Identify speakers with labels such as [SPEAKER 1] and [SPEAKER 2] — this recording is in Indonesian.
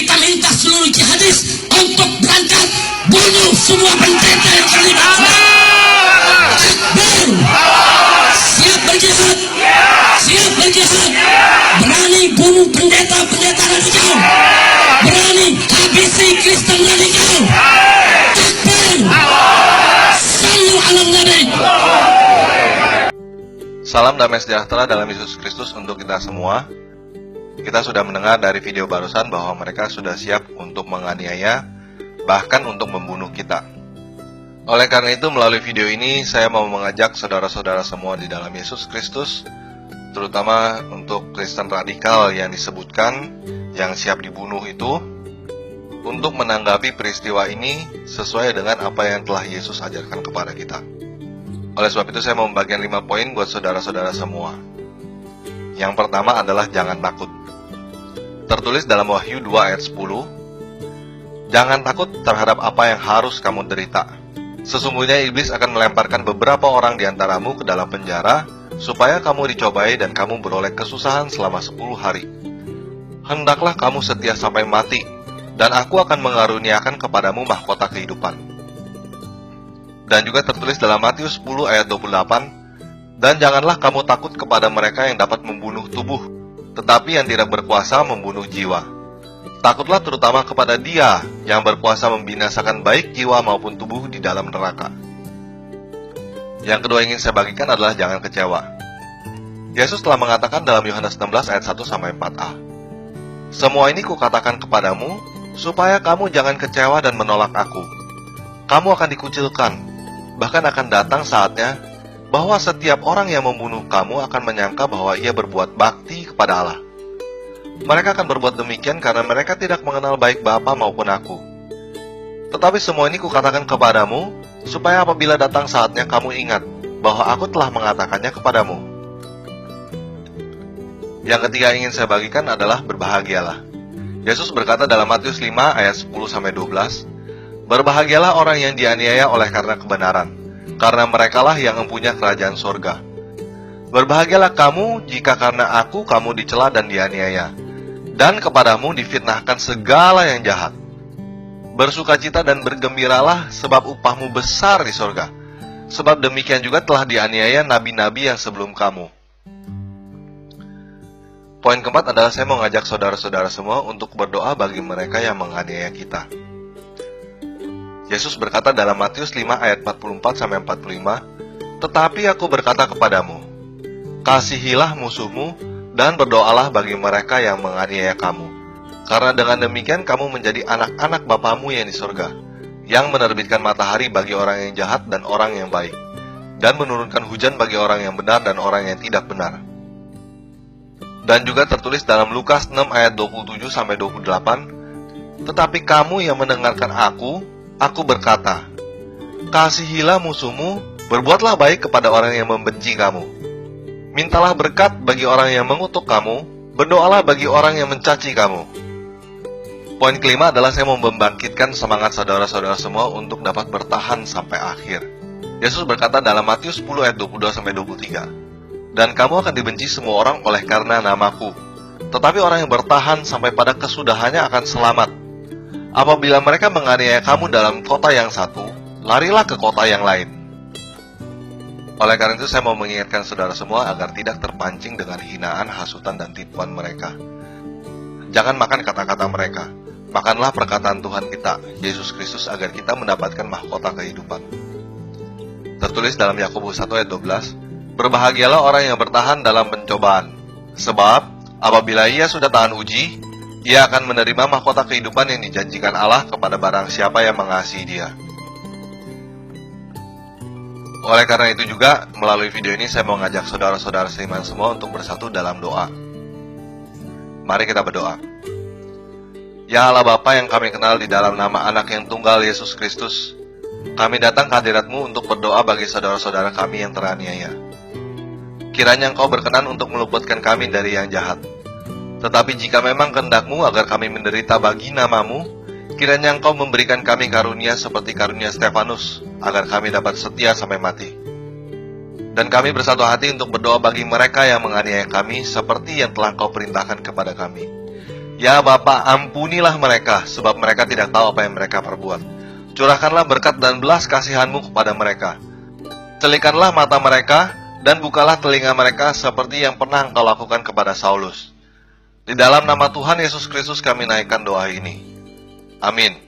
[SPEAKER 1] kita minta seluruh jihadis untuk berangkat bunuh semua pendeta yang terlibat. Takbir! Siap berjihad, siap berjihad, berani bunuh pendeta-pendeta radikal, berani habisi Kristen radikal. Takbir! Sallu ala Nabi.
[SPEAKER 2] Salam damai sejahtera dalam Yesus Kristus untuk kita semua. Kita sudah mendengar dari video barusan bahwa mereka sudah siap untuk menganiaya, bahkan untuk membunuh kita. Oleh karena itu, melalui video ini, saya mau mengajak saudara-saudara semua di dalam Yesus Kristus, terutama untuk Kristen radikal yang disebutkan, yang siap dibunuh itu, untuk menanggapi peristiwa ini sesuai dengan apa yang telah Yesus ajarkan kepada kita. Oleh sebab itu, saya mau membagikan 5 poin buat saudara-saudara semua. Yang pertama adalah jangan takut. Tertulis dalam Wahyu 2 ayat 10, jangan takut terhadap apa yang harus kamu derita. Sesungguhnya iblis akan melemparkan beberapa orang di antaramu ke dalam penjara, supaya kamu dicobai dan kamu beroleh kesusahan selama 10 hari. Hendaklah kamu setia sampai mati, dan aku akan mengaruniakan kepadamu mahkota kehidupan. Dan juga tertulis dalam Matius 10 ayat 28, dan janganlah kamu takut kepada mereka yang dapat membunuh tubuh, tetapi yang tidak berkuasa membunuh jiwa. Takutlah terutama kepada Dia yang berkuasa membinasakan baik jiwa maupun tubuh di dalam neraka. Yang kedua ingin saya bagikan adalah jangan kecewa. Yesus telah mengatakan dalam Yohanes 16 ayat 1-4a, semua ini kukatakan kepadamu, supaya kamu jangan kecewa dan menolak aku. Kamu akan dikucilkan, bahkan akan datang saatnya bahwa setiap orang yang membunuh kamu akan menyangka bahwa ia berbuat bakti kepada Allah. Mereka akan berbuat demikian karena mereka tidak mengenal baik Bapa maupun aku. Tetapi semua ini kukatakan kepadamu, supaya apabila datang saatnya kamu ingat bahwa aku telah mengatakannya kepadamu. Yang ketiga ingin saya bagikan adalah berbahagialah. Yesus berkata dalam Matius 5 ayat 10-12, berbahagialah orang yang dianiaya oleh karena kebenaran, karena merekalah yang mempunyai kerajaan sorga. Berbahagialah kamu jika karena aku kamu dicela dan dianiaya, dan kepadamu difitnahkan segala yang jahat. Bersukacita dan bergembiralah, sebab upahmu besar di sorga. Sebab demikian juga telah dianiaya nabi-nabi yang sebelum kamu. Poin keempat adalah saya mau ngajak saudara-saudara semua untuk berdoa bagi mereka yang menganiaya kita. Yesus berkata dalam Matius 5 ayat 44-45, tetapi aku berkata kepadamu, kasihilah musuhmu, dan berdoalah bagi mereka yang menganiaya kamu. Karena dengan demikian kamu menjadi anak-anak Bapamu yang di surga, yang menerbitkan matahari bagi orang yang jahat dan orang yang baik, dan menurunkan hujan bagi orang yang benar dan orang yang tidak benar. Dan juga tertulis dalam Lukas 6 ayat 27-28, tetapi kamu yang mendengarkan aku berkata, kasihilah musuhmu, berbuatlah baik kepada orang yang membenci kamu. Mintalah berkat bagi orang yang mengutuk kamu, berdoalah bagi orang yang mencaci kamu. Poin kelima adalah saya mau membangkitkan semangat saudara-saudara semua untuk dapat bertahan sampai akhir. Yesus berkata dalam Matius 10 ayat 22-23, dan kamu akan dibenci semua orang oleh karena namaku, tetapi orang yang bertahan sampai pada kesudahannya akan selamat. Apabila mereka menganiaya kamu dalam kota yang satu, larilah ke kota yang lain. Oleh karena itu saya mau mengingatkan saudara semua agar tidak terpancing dengan hinaan, hasutan, dan tipuan mereka. Jangan makan kata-kata mereka. Makanlah perkataan Tuhan kita, Yesus Kristus, agar kita mendapatkan mahkota kehidupan. Tertulis dalam Yakobus 1 ayat 12, berbahagialah orang yang bertahan dalam pencobaan, sebab apabila ia sudah tahan uji, ia akan menerima mahkota kehidupan yang dijanjikan Allah kepada barang siapa yang mengasihi Dia. Oleh karena itu juga, melalui video ini saya mau ngajak saudara-saudara seiman semua untuk bersatu dalam doa. Mari kita berdoa. Ya Allah Bapa yang kami kenal di dalam nama anak yang tunggal Yesus Kristus, kami datang ke hadirat-Mu untuk berdoa bagi saudara-saudara kami yang teraniaya. Kiranya Engkau berkenan untuk meluputkan kami dari yang jahat. Tetapi jika memang kehendak-Mu agar kami menderita bagi nama-Mu, kiranya Engkau memberikan kami karunia seperti karunia Stefanus, agar kami dapat setia sampai mati. Dan kami bersatu hati untuk berdoa bagi mereka yang menganiaya kami, seperti yang telah Engkau perintahkan kepada kami. Ya Bapa, ampunilah mereka, sebab mereka tidak tahu apa yang mereka perbuat. Curahkanlah berkat dan belas kasihan-Mu kepada mereka. Celikanlah mata mereka, dan bukalah telinga mereka seperti yang pernah Engkau lakukan kepada Saulus. Di dalam nama Tuhan Yesus Kristus kami naikkan doa ini. Amin.